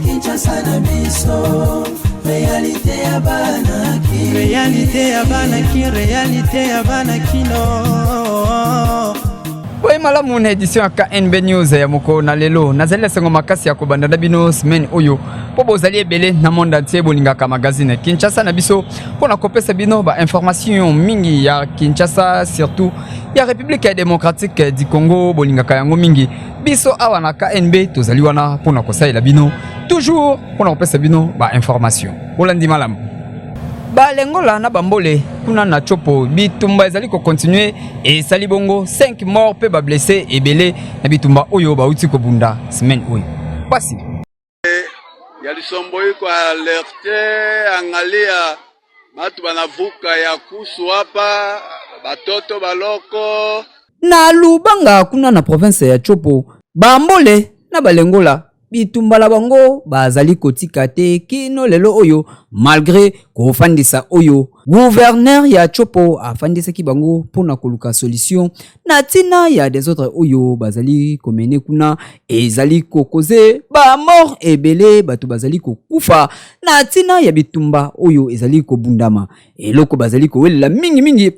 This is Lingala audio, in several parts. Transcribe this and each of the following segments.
Kinshasa na biso, réalité ya banaki, réalité ya banaki, réalité ya banakino. Oui, malamu na édition ya KNB News ya moko na lelo nazali sengo makasi ya kobanda na bino semaine oyo po bozali ebele na monde entier bolingaka magazine Kinshasa na biso pona kopesa bino ba information mingi ya Kinshasa, surtout ya République démocratique du Congo bolingaka yango mingi biso awa na KNB tozali wana pona kosalela bino toujours pona kopesa bino ba information olandi malamu balengola na bambole kuna na chopo bitumba ezali ko continuer et sali bongo 5 morts pe ba blessés ebele na bitumba oyo ba uti ko bunda semaine oyo basi ya lisombo iko alerte angalia batu banavuka ya kusu hapa batoto baloko na Lubanga kuna na province ya Chopo bambole na balengola bitumba la bango bazali kotika te kino lelo oyo malgré ko fandisa oyo gouverneur ya Chopo afandisa ki bango pona koluka solution na tina ya des autres oyo bazali komene kuna ezali kokoze ba mort ebele batu bazali kokufa na tina ya bitumba oyo ezali kobundama eloko bazali kowelela mingi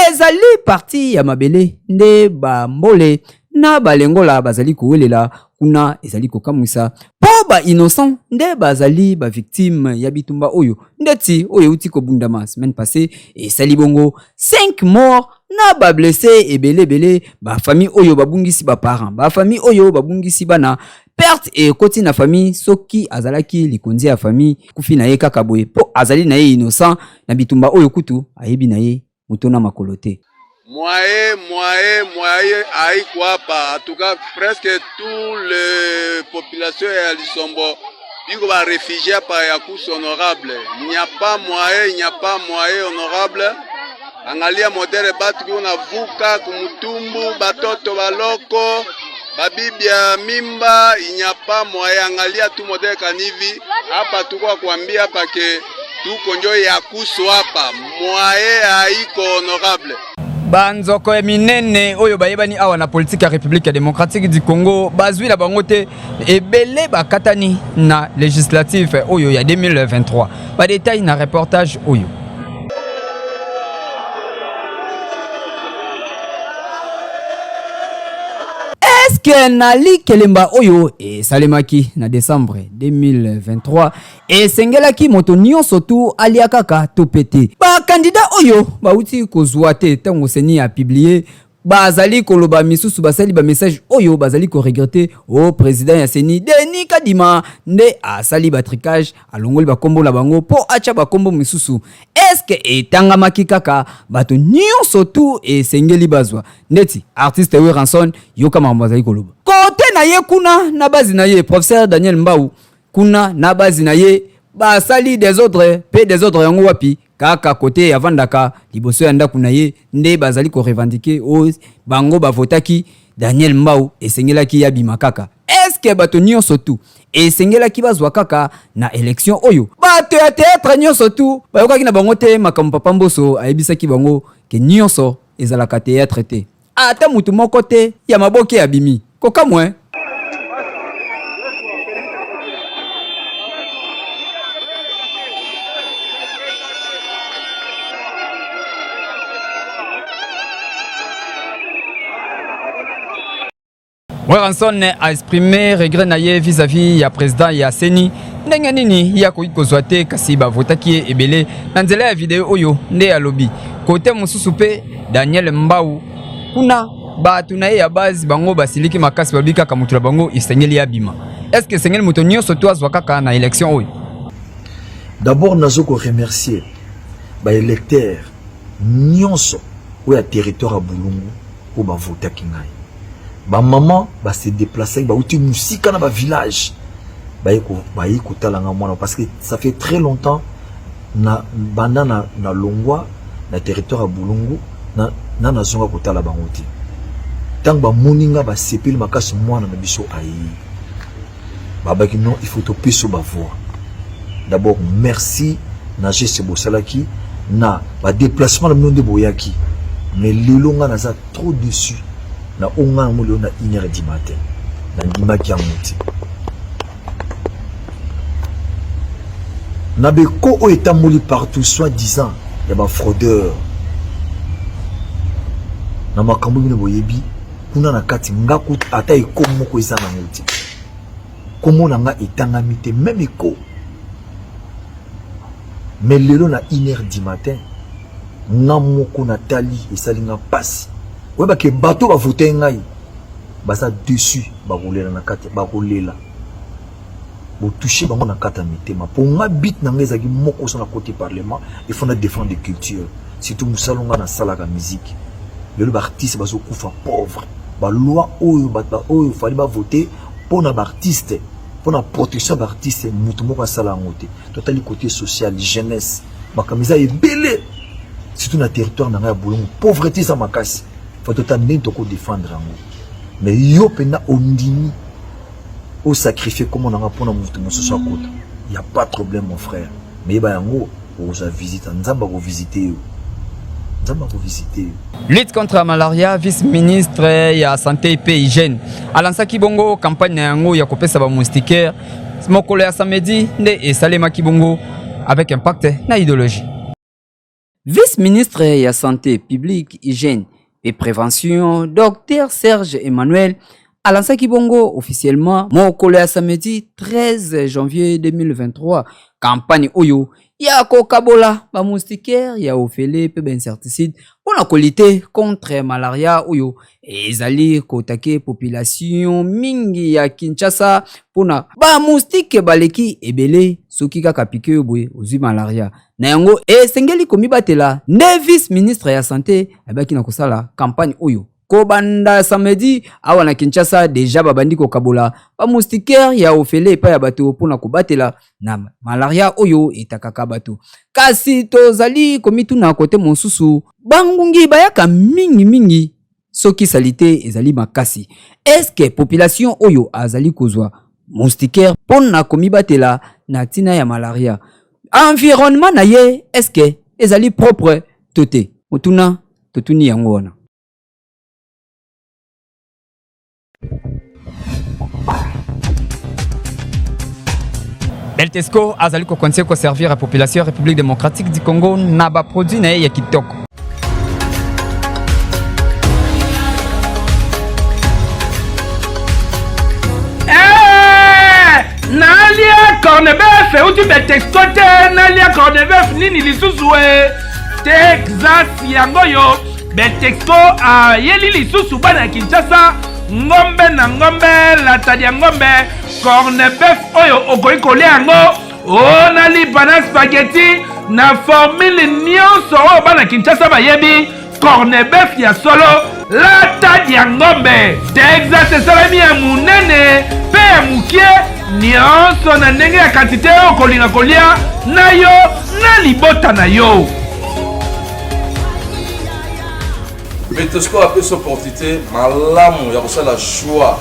ezali parti ya mabele nde bambole na balengola bazali kowelela kuna ezali kokamwisa po ba innocent nde bazali ba victime ya bitumba oyo ndeti oyo uti kobundama semaine passée et sali bongo 5 morts na ba blessé ebele ba famille oyo babungisi ba parents ba famille oyo babungisi bana perte et koti na famille soki azalaki likonzi ya famille kufi na ye kaka boye po azali na ye innocent na bitumba oyo kutu ayebi na ye mutona makolote Moye haiko hapa. En tout cas, presque toutes les populations ya Lisombo biko ba réfugiés hapa ya kusu honorable. Il n'y a pas moyen honorable. Angalia modele batu kuna vuka kumutumbu batoto baloko babibia mimba, il n'y a pas moyen. Angalia tu modele kanivi hapa tuko kuambia hapa ke tuko njo ya kusu hapa. Moye haiko honorable. Banzoko eminene oyo bayebani awa na politique ya République démocratique du Congo bazwi la bangote ebele bakatani na législatif oyo ya 2023 ba détail na reportage oyo Eske nali kelemba oyo e salemaki na décembre 2023 e sengelaki moto nyonso tu alia kaka topete ba candidat oyo ba uti kozwa te tango seni a publier bazali koloba misusu basali ba message oyo bazali ko regretter au président ya seni Denis Kadima nde asali ba tricage alongoli ba kombo la bango po acha ba kombo misusu eske etangamaki kaka bato nyonso tu e sengeli bazwa ndeti artiste we ranson yoka mambo bazali koloba kote na ye kuna na bazi na ye professeur Daniel Mbau kuna na bazi na ye basali des autres yango wapi kaka kote ya vandaka liboso ya ndaku na ye nde bazali ko revendiquer o bango bavotaki Daniel Mbau esengelaki ya bima kaka eske bato nyonso tu esengelaki bazwa kaka na élection oyo bato ya théâtre nyonso tu bayokaki na bango te makambo papa Mboso ayebisaki bango ke nyonso ezalaka théâtre te ata mutu moko te ya maboke ya bimi kokamwe Ranson a exprimé regret naye vis-à-vis ya président ya Seni ndenge nini ya kokozwa te kasi bavotaki ebele na nzela ya video oyo nde ya lobby kote mususu pe Daniel Mbau kuna batu na ye ya base bango basiliki makasi babika ka mutula bango isengeli ya bima est-ce que sengeli muto nyonso to azwa kaka na élection oyo d'abord nazo ko remercier ba électeurs nyonso oya territoire ya Bulungu o bavotaki ngai ba maman ba se déplacer ba uti musika na ba village ba yiko talanga mwana parce que ça fait très longtemps na banana na longwa na territoire ya Bulungu na zonga kotala bango ti tant ba moninga ba sepeli makasi mwana na biso ayi baba ki non il faut to peso ba voix d'abord merci na geste bosalaki na ba déplacement na monde boyaki mais lelo nga naza trop déçu na onga mo na 1h du matin na ndimaki ya muti na beko o etamoli partout soi-disant ya ba fraudeur na makambo bino boyebi kuna na kati ngaku ata eko moko eza na muti komo na nga etangami te même eko mais lelo na 1h du matin nga moko natali esalinga pasi weba ke bato ba voter ngai baza dessus ba kolela na kati ba kolela bo toucher bango na kata mitema pour nga bit na ngeza ki moko so na côté parlement il faut na défendre des cultures surtout musalonga na sala ka musique lelo ba artiste bazo kufa pauvre ba loi oyo ba oyo fali ba voter pour na ba artiste pour la protection d'artistes mutu moko sala ngote totali côté social jeunesse makamisa ebele surtout na territoire na Bulungu pauvreté ça makasi faut totalement toko défendre ngo mais yo pena ondini au sacrifier comme on a pour na mutu mososo akota il y a pas de problème mon frère mais ba yango oza visiter nzamba ko visiter lutte contre la malaria, vice-ministre ya santé et hygiène. Alansaki bongo campagne yango ya kopesa ba moustiquaire. Mokolo ya samedi nde esalema kibongo avec impact na idéologie. Vice-ministre ya santé publique, hygiène et prévention, Dr Serge Emmanuel Alansaki bongo officiellement mokolo ya samedi 13 janvier 2023 campagne oyo ya kokabola ba moustiquaire ya ofele pe insecticide pour la lutter contre malaria oyo ezali kotake population mingi ya Kinshasa pona ba moustique baleki ebele soki kaka pique boye ozi malaria na yango esengeli komibatela ne vice ministre ya santé abaki na kosala campagne oyo kobanda samedi awa na Kinshasa deja babandi kokabola ba moustiquaire ya ofele pa ya bato pona kobatela na malaria oyo etakaka bato kasi tozali komituna kote monsusu bangungi bayaka mingi soki salite ezali makasi est-ce que population oyo azali kozwa moustiquaire pona komibatela na tina ya malaria environnement na ye est-ce que ezali propre tote mutuna totuni yango wana. Beltesco azali ko conseil ko servir à population République démocratique du Congo na ba produit na ya kitoko. Nalia Cornebef uti Beltesco te nalia Cornebef nini lisusuwe Texas yango yo Beltesco a yeli lisusu bana Kinshasa ngombe na ngombe latadi ya ngombe Cornebef oyo okoki kolia yango ona lipa na spaghetti na formule nyonso oyo bana Kinshasa bayebi Cornebef ya solo latadi ya ngombe Texas esalami ya munene pe ya mukie nyonso na ndenge ya kantite oyo kolinga kolia na yo na libota na yo. Beltesco a fait opportunité malamu ya kosala joie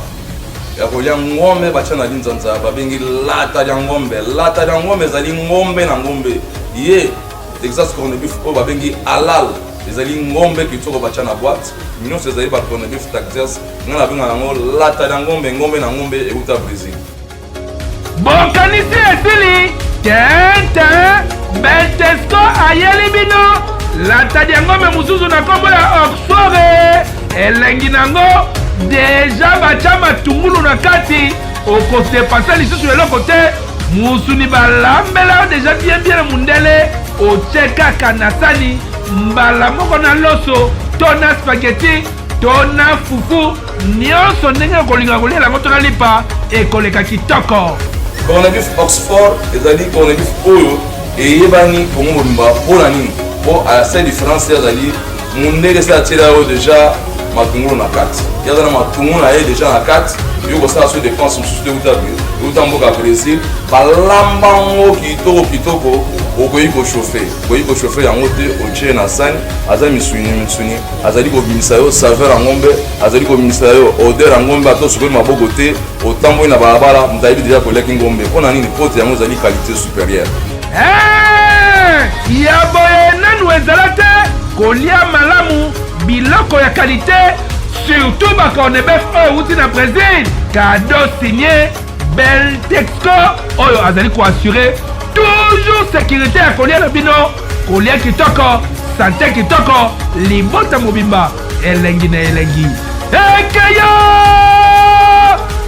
ya kolia ngombe batia na linzanza babengi lata ya ngombe ezali ngombe na ngombe ye Texas Cornebif oyo babengi halal ezali ngombe kitoko batia na boîte nyonso ezali ba Cornebif Texas nga na benga yango lata ya ngombe na ngombe euta Brésil. Bokanisi esili tente Beltesco ayeli bino latadi ya ngombe mususu na kombo ya Oxford elengi nango deja batia matungulu na kati okosepasa lisusu eloko te musuni balambela deja bien na mundele otie kaka na sani mbala moko na loso to na spaghetti to na fufu nyonso ndenge okolinga kolia yango to na lipa ekoleka kitoko. Cornebif Oxford ezali Cornebif oyo eyebani kongo mobimba mpona nini po asa différence ezali mundele se atira oyo deja matungulu na kati yaza na matungulu na ye deja na kati yo kosala so défense mosusu te euta mboka Brésil balamba ngo kitoko okoki kochauffe yango te otie na sani aza misuni azali kobimisa yo saveur ya ngombe azali kobimisa yo odeur ya ngombe ata osokoli maboko te otamboli na balabala moto ayebi deja koleki ngombe mpona nini pote yango ezali qualité supérieure. Ya boye nanu ezala te kolia malamu biloko ya qualité surtout bacornebef oyo outi na Brésil cadeau signé Beltexco oyo azali koassure toujours sécurité ya kolia na bino kolia kitoko santé kitoko libota mobimba elengi na elengi ekeyo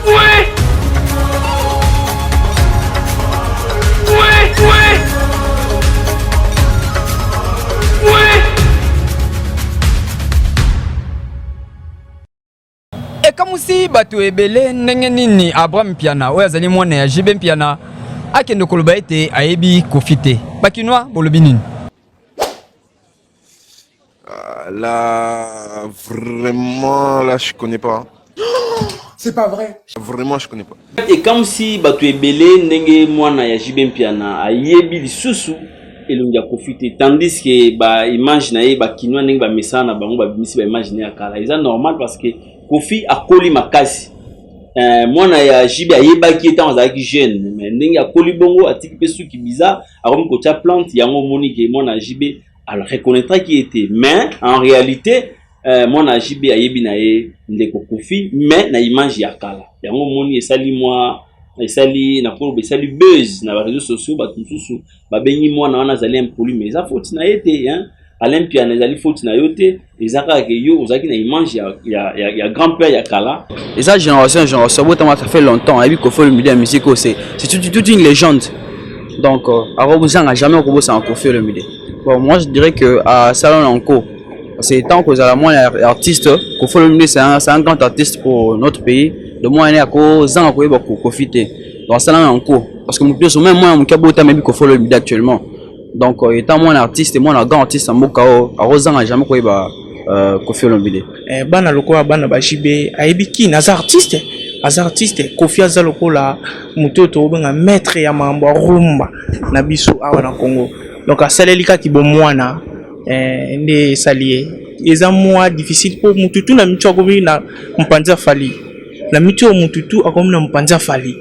oui oui oui oui. Ekamusi bato ebele ndenge nini Abraham Piana oyo azali mwana ya JB Piana akende koloba ete ayebi kofite bakinwa bolobi nini? Là, vraiment, là, je connais pas. C'est pas vrai. Vraiment, je connais pas. Et comme si batu ebele ndenge mwana ya JB Piana ayebi lisusu elongi ya profiter tandis que ba image na ye ba kinwa ndenge ba message na bango ba bimisi ba image na ya kala. C'est normal parce que Kofi akoli makasi. Mwana ya JB ayebaki etant azalaki jeune mais ndenge akoli bongo atiki pe suki bizarre akomi ko tia plante yango moni ke mwana ya JB alors reconnaîtra qui était mais en réalité mon JB ayebi na ye ndeko Kofi mais na image ya kala yango moni esali moi esali na ko esali buzz na réseaux sociaux ba tususu ba bengi mwana wana azali impoli mais ça faute na yete hein Olympia na ezali faute na yote ezaka ke yo ozaki na image ya grand-père ya kala et ça génération ça fait longtemps ayebi Kofi Olomide la musique c'est toute une légende donc Arobuzang a jamais commencé à Kofi Olomide. Bon, moi je dirais que à Salon Lanko, c'est tant que la moins artiste, Kofi Olomide c'est un grand artiste pour notre pays. De moi à cause d'un coup pour profiter. Donc Salon Lanko, parce que même moi mon cabota même Kofi Olomide actuellement. Donc étant moi un artiste et moi un grand artiste en Mokao, Arozang a jamais quoi Kofi Olomide. Bana loko bana ba JB ayebi ki na artiste Kofi azaloko la mutoto benga maître ya mambo rumba na biso awa na Congo. Donc à salelika ki bo mwana nde salié eza moi difficile pour mututu na micho akomi na mpanza fali na micho mututu akomi na mpanza fali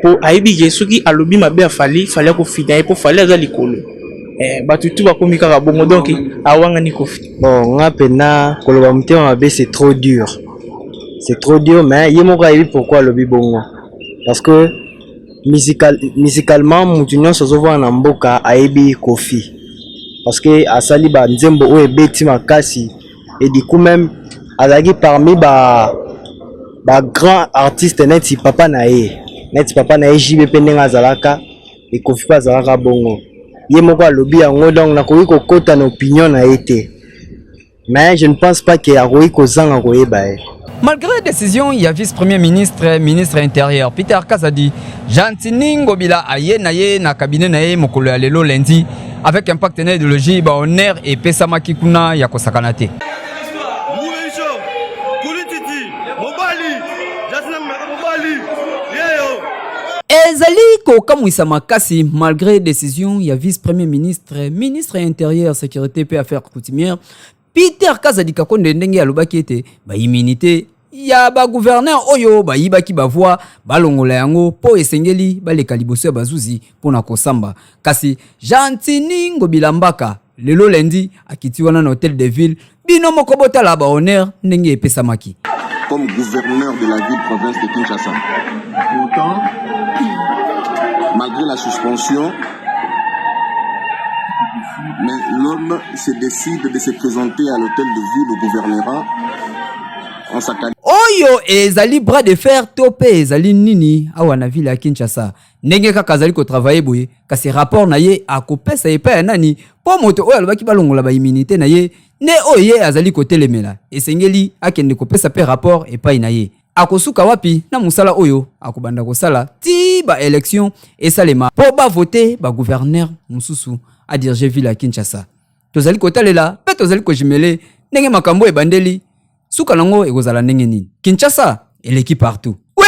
po ayebi yesuki alobi mabe afali fali ko fina po fali aza likolo batutu bakomi kaka bongo donc awanga ni Kofi. Bon nga pena koloba mutema mabe c'est trop dur mais yemo ka yebi pourquoi alobi bongo parce que musicalement mutunyo sozovo na mboka ayebi Kofi parce que asali ba nzembo o ebeti makasi et du coup même azaki parmi ba grand artiste neti papa na ye JB pendenga azalaka et Kofi pa azalaka bongo ye moko alobi yango donc nakoki kokota na opinion na ete mais je ne pense pas que akoki kozanga koyeba ye. Malgré la décision, il y a vice-premier ministre, ministre intérieur, Peter Kazadi, Jantini Ngobila aye naye na cabinet naye mokolo ya lelo lundi avec un partenaire idéologie ba honneur et Pesama Kikuna ya kosakanate. Ezali ko kamwisa makasi malgré décision, il y a vice-premier ministre, ministre intérieur, sécurité et affaires coutumières. Peter Kazadi kakonde ndenge alobaki ete ba immunité ya ba gouverneur oyo ba yibaki ba voix balongola yango po esengeli baleka liboso ya bazuzi pona kosamba kasi Jantini Ngobila Mbaka lelo lundi akiti wana na hôtel de ville bino moko botala ba honneur ndenge epesamaki comme gouverneur de la ville province de Kinshasa. Pourtant, malgré la suspension, mais l'homme se décide de se présenter à l'hôtel de ville au gouvernorat en sa qualité. Oyo ezali bras de fer tope ezali nini awa na ville ya Kinshasa. Ndenge kaka azali ko travailler boye kasi rapport na ye akopesa epa ya nani po moto oyo alobaki balongola ba immunité na ye ne oye azali ko telemela esengeli akende kopesa pe rapport epa na ye. Akosuka wapi na musala oyo akobanda kosala ti ba élection esalema po ba voter ba gouverneur mususu a diriger ville à Kinshasa. Tozali kotalela pe tozali ko jimele ndenge makambo ebandeli suka nango ekozala ndenge nini. Kinshasa eleki partout. Oui.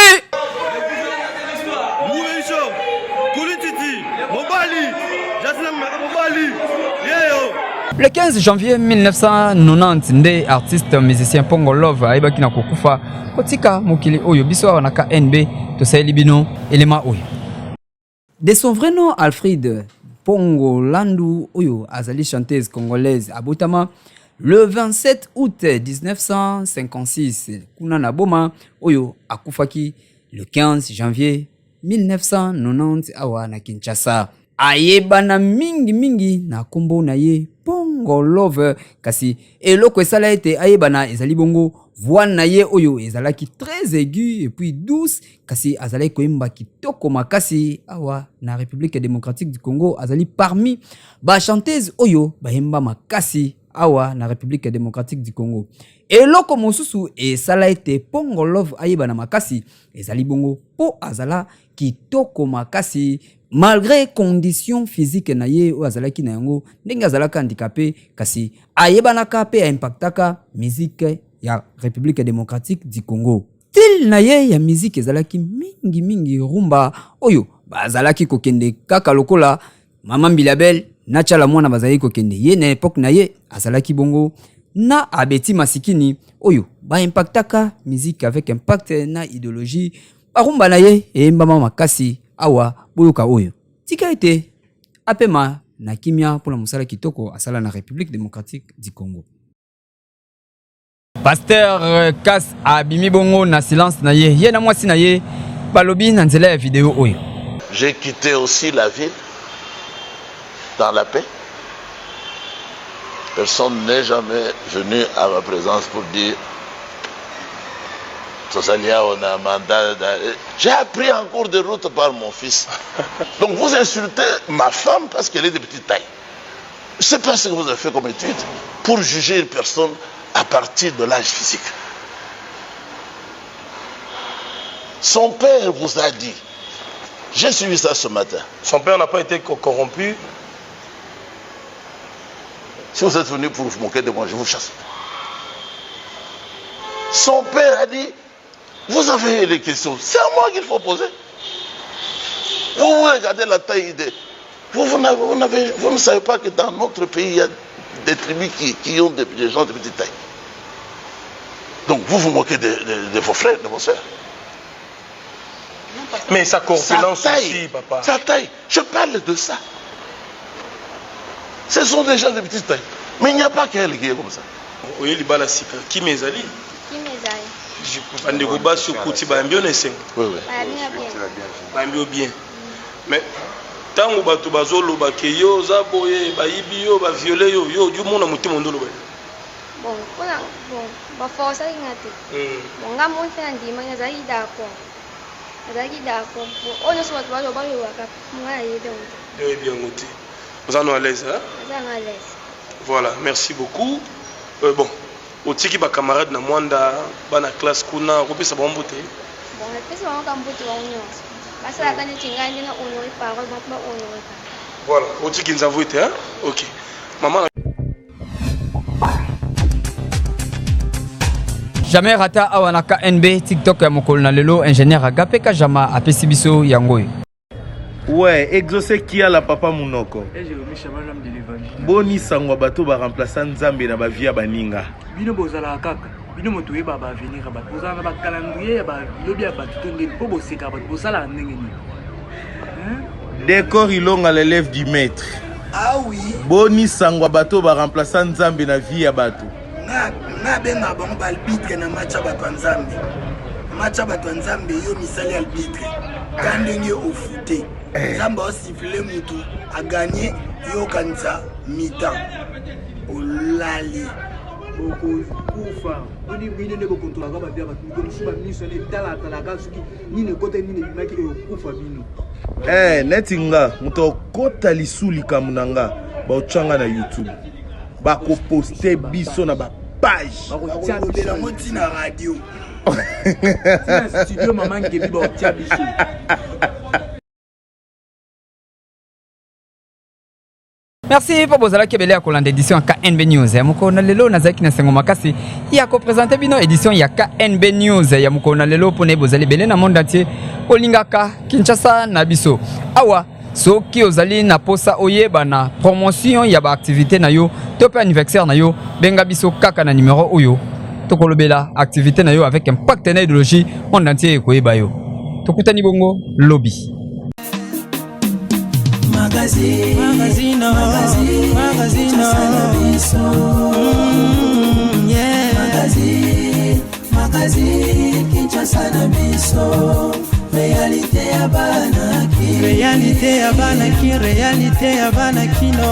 Le 15 janvier 1990 nde artiste musicien Pongo Love aibaki na kokufa kotika mokili oyo biso na KNB to sayeli bino elema oyo. De son vrai nom Alfred Pongo Landu oyo azali chanteuse congolaise abotama le 27 août 1956 kuna na boma oyo akufaki le 15 janvier 1990 awa na Kinshasa. Ayebana mingi na kombo na ye Pongo Love kasi eloko esala ete ayebana ezali bongo voix na ye oyo ezalaki très aiguë et puis douce kasi azali koimba kitoko makasi awa na République démocratique du Congo azali parmi ba chanteuse oyo bayemba makasi awa na République démocratique du Congo. Eloko mosusu esala ete Pongo Love ayebana makasi ezali bongo po azala kitoko makasi malgré conditions physiques na ye o azalaki na yango ndenge azalaka handicapé kasi ayebanaka pe impactaka musique ya République démocratique du Congo. Til na ye ya musique ezalaki mingi rumba oyo bazalaki kokende kaka lokola Mama Mbilabel na Tchala mwana bazalaki kokende ye na époque na ye azalaki bongo na Abeti Masikini oyo ba impactaka musique avec impact na idéologie barumba na ye eyembama makasi awa boyoka oyo tika ete apema na kimia pour la musala kitoko asala na République démocratique du Congo. Pasteur Kas abimi bongo na silence na ye na mwasi na ye balobi na nzela ya vidéo oyo. J'ai quitté aussi la ville dans la paix. Personne n'est jamais venu à ma présence pour dire Tosalia, on a un mandat. J'ai appris en cours de route par mon fils. Donc vous insultez ma femme parce qu'elle est de petite taille. Je ne sais pas ce que vous avez fait comme étude pour juger une personne à partir de l'âge physique. Son père vous a dit, j'ai suivi ça ce matin. Son père n'a pas été corrompu. Si vous êtes venu pour vous moquer de moi, je vous chasse. Son père a dit, vous avez les questions, c'est à moi qu'il faut poser. Vous regardez la taille des... Vous ne savez pas que dans notre pays, il y a des tribus qui ont des gens de petite taille. Donc vous vous moquez de vos frères, de vos soeurs. Mais sa corpulence aussi, papa. Sa taille, je parle de ça. Ce sont des gens de petite taille. Mais il n'y a pas qu'elle qui est comme ça. Oui, il y a qui m'ezali. Je peux pas dire sur Kouti, bien. Mais tant que tu vas au Bakeyo, Zaboye, Baibio, Violé, yo, du monde a monté mon dos. Bon, force à l'ingati. Bon, là, mon frère dit, mais il y a d'accord. On ne soit pas au bas de bien monté. Vous en êtes à l'aise, hein? Vous en êtes à l'aise. Voilà, merci beaucoup. Bon, au tiki ba camarade na mwanda ba na classe kuna ko pesa bombote. Bon, pesa ba kambote wa union. Basa la kani tingandi na honorer parole ba honorer. Voilà, au tiki nzavu ete, hein? OK. Maman Jamais rata awanaka NB TikTok ya mokolo na lelo ingénieur Agape Kajama apesi biso yango. Ouais, exaucé qui a la papa Mounoko. Boni sangwa bato ba remplaçant Nzambe na ba via baninga. Bino bozala kaka. Bino moto yeba ba venir ba bozala ba calendrier ba lobi ba tondeli po boseka ba bozala ndenge ni. Décor ilonga l'élève du maître. Ah oui. Boni sangwa bato ba remplaçant Nzambe na via bato. Na benga bango ba arbitre na match ba Nzambe. Match ba Nzambe yo misali arbitre. Kandenge au footé. Nzambe a sifflé mutu a gagné yo kanza mi-temps. Olali. Kufa. Oni bine ne bokontola ka ba bia ba ko suba miso ne tala ka suki ni ne kote ni ne bimaki ko kufa bino. Netinga muto kota lisulika munanga ba ochanga na YouTube. Ba ko poster biso na ba page. Ba ko tia moti na radio. Studio maman ke bi ba tia biso. Merci pour bozala kebele ya kolanda édition KNB News. Ya mukona lelo nazaki na sengo makasi ya ko présenter bino édition ya KNB News ya mukona lelo pone bozali bele na monde entier olingaka Kinshasa na biso. Awa soki ozali na posa oyeba na promotion ya ba activité na yo to pe anniversaire na yo benga biso kaka na numéro oyo tokolobela activité na yo avec impact na idéologie monde entier koyeba yo. Tokutani bongo lobby. Magazine Kinshasa na biso. Réalité ya banaki, réalité ya banaki, réalité ya banakino.